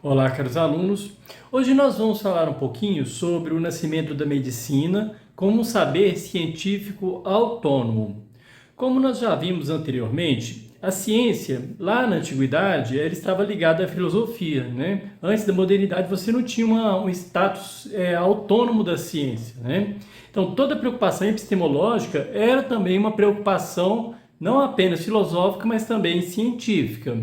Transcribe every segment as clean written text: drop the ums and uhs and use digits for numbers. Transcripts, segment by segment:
Olá, caros alunos. Hoje nós vamos falar um pouquinho sobre o nascimento da medicina como um saber científico autônomo. Como nós já vimos anteriormente, a ciência, lá na antiguidade, ela estava ligada à filosofia, né? Antes da modernidade, você não tinha um status autônomo da ciência, né? Então, toda preocupação epistemológica era também uma preocupação não apenas filosófica, mas também científica.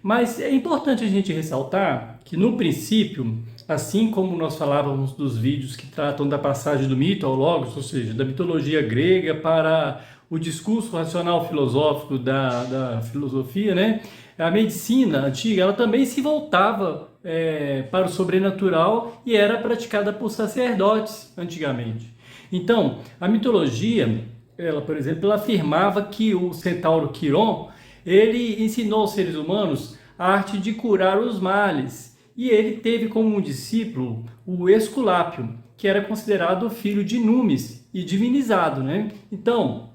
Mas é importante a gente ressaltar que, no princípio, assim como nós falávamos dos vídeos que tratam da passagem do mito ao logos, ou seja, da mitologia grega para o discurso racional filosófico da filosofia, né? A medicina antiga ela também se voltava para o sobrenatural e era praticada por sacerdotes antigamente. Então, a mitologia, ela, por exemplo, ela afirmava que o centauro Quiron ele ensinou aos seres humanos a arte de curar os males. E ele teve como um discípulo o Esculápio, que era considerado filho de Númis e divinizado, né? Então,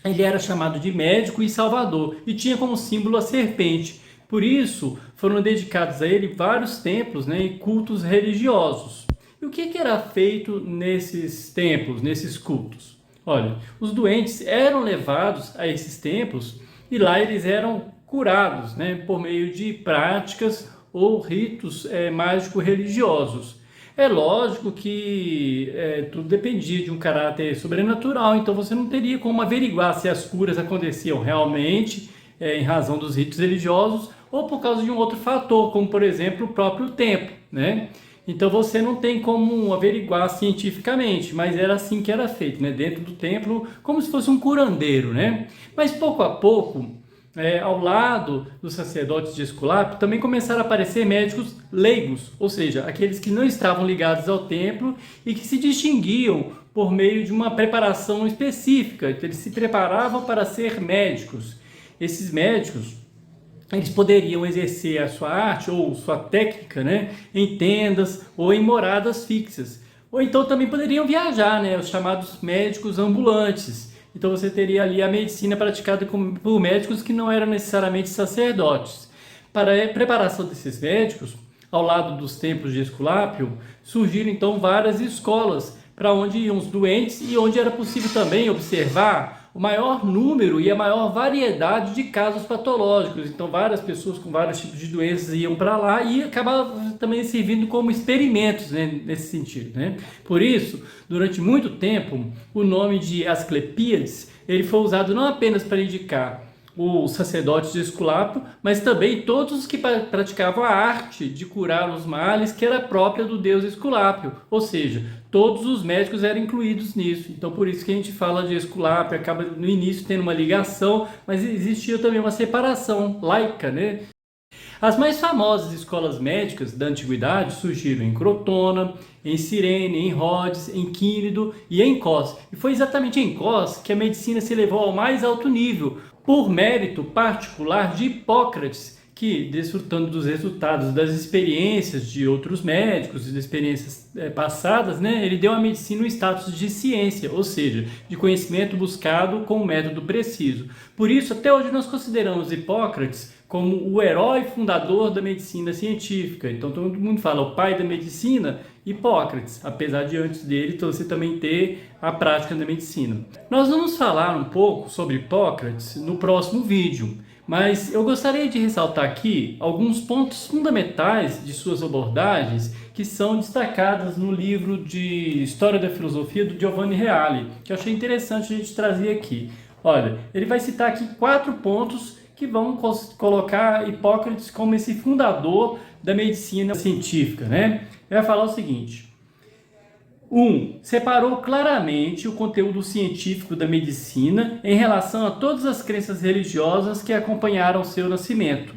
ele era chamado de médico e salvador e tinha como símbolo a serpente. Por isso, foram dedicados a ele vários templos, né, e cultos religiosos. E o que era feito nesses templos, nesses cultos? Olha, os doentes eram levados a esses templos e lá eles eram curados, né, por meio de práticas ou ritos mágico-religiosos. É lógico que tudo dependia de um caráter sobrenatural, então você não teria como averiguar se as curas aconteciam realmente em razão dos ritos religiosos ou por causa de um outro fator, como por exemplo o próprio tempo, né? Então você não tem como averiguar cientificamente, mas era assim que era feito, né? Dentro do templo, como se fosse um curandeiro, né? Mas pouco a pouco, ao lado dos sacerdotes de Esculápio, também começaram a aparecer médicos leigos, ou seja, aqueles que não estavam ligados ao templo e que se distinguiam por meio de uma preparação específica. Então, eles se preparavam para ser médicos. Esses médicos eles poderiam exercer a sua arte ou sua técnica, né, em tendas ou em moradas fixas. Ou então também poderiam viajar, né, os chamados médicos ambulantes. Então você teria ali a medicina praticada por médicos que não eram necessariamente sacerdotes. Para a preparação desses médicos, ao lado dos templos de Esculápio, surgiram então várias escolas para onde iam os doentes e onde era possível também observar o maior número e a maior variedade de casos patológicos. Então, várias pessoas com vários tipos de doenças iam para lá e acabavam também servindo como experimentos, né, nesse sentido, né? Por isso, durante muito tempo, o nome de Asclepíades ele foi usado não apenas para indicar os sacerdotes de Esculápio, mas também todos os que praticavam a arte de curar os males que era própria do deus Esculápio, ou seja, todos os médicos eram incluídos nisso. Então por isso que a gente fala de Esculápio, acaba no início tendo uma ligação, mas existia também uma separação laica, né? As mais famosas escolas médicas da antiguidade surgiram em Crotona, em Cirene, em Rhodes, em Quínido e em Cos. E foi exatamente em Cos que a medicina se elevou ao mais alto nível, por mérito particular de Hipócrates, que, desfrutando dos resultados das experiências de outros médicos, das experiências passadas, né, ele deu à medicina um status de ciência, ou seja, de conhecimento buscado com um método preciso. Por isso, até hoje nós consideramos Hipócrates como o herói fundador da medicina científica. Então todo mundo fala o pai da medicina, Hipócrates, apesar de antes dele então, você também ter a prática da medicina. Nós vamos falar um pouco sobre Hipócrates no próximo vídeo, mas eu gostaria de ressaltar aqui alguns pontos fundamentais de suas abordagens que são destacadas no livro de História da Filosofia do Giovanni Reale, que eu achei interessante a gente trazer aqui. Olha, ele vai citar aqui 4 pontos que vão colocar Hipócrates como esse fundador da medicina científica, né? Ele vai falar o seguinte: 1. Separou claramente o conteúdo científico da medicina em relação a todas as crenças religiosas que acompanharam seu nascimento.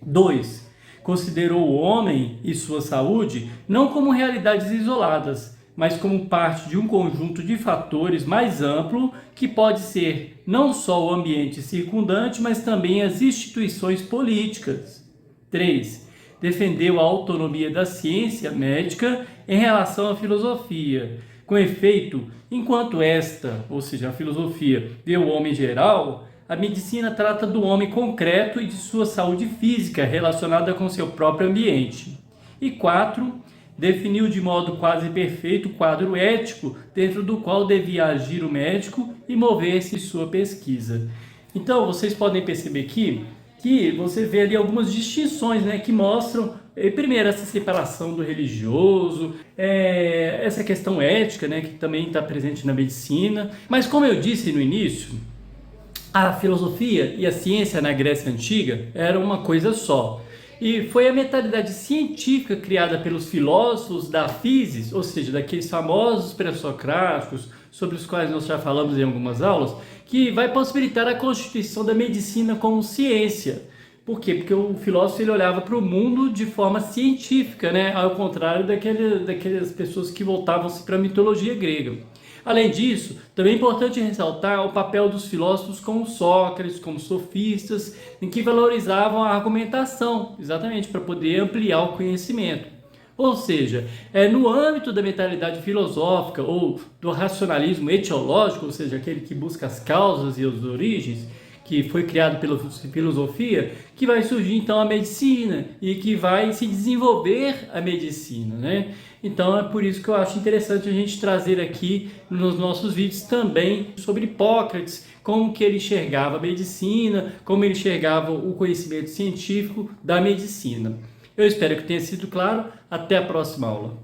2. Considerou o homem e sua saúde não como realidades isoladas, mas como parte de um conjunto de fatores mais amplo que pode ser não só o ambiente circundante, mas também as instituições políticas. 3. Defendeu a autonomia da ciência médica em relação à filosofia. Com efeito, enquanto esta, ou seja, a filosofia, vê o homem geral, a medicina trata do homem concreto e de sua saúde física relacionada com seu próprio ambiente. E 4, definiu de modo quase perfeito o quadro ético dentro do qual devia agir o médico e mover-se sua pesquisa. Então, vocês podem perceber aqui que você vê ali algumas distinções, né, que mostram, primeiro, essa separação do religioso, essa questão ética, né, que também está presente na medicina. Mas, como eu disse no início, a filosofia e a ciência na Grécia Antiga eram uma coisa só. E foi a mentalidade científica criada pelos filósofos da physis, ou seja, daqueles famosos pré-socráticos, sobre os quais nós já falamos em algumas aulas, que vai possibilitar a constituição da medicina como ciência. Por quê? Porque o filósofo ele olhava para o mundo de forma científica, né? Ao contrário daquelas pessoas que voltavam-se para a mitologia grega. Além disso, também é importante ressaltar o papel dos filósofos como Sócrates, como sofistas, em que valorizavam a argumentação, exatamente para poder ampliar o conhecimento. Ou seja, no âmbito da mentalidade filosófica ou do racionalismo etiológico, ou seja, aquele que busca as causas e as origens, que foi criado pela filosofia, que vai surgir então a medicina e que vai se desenvolver a medicina, né? Então é por isso que eu acho interessante a gente trazer aqui nos nossos vídeos também sobre Hipócrates, como que ele enxergava a medicina, como ele enxergava o conhecimento científico da medicina. Eu espero que tenha sido claro. Até a próxima aula.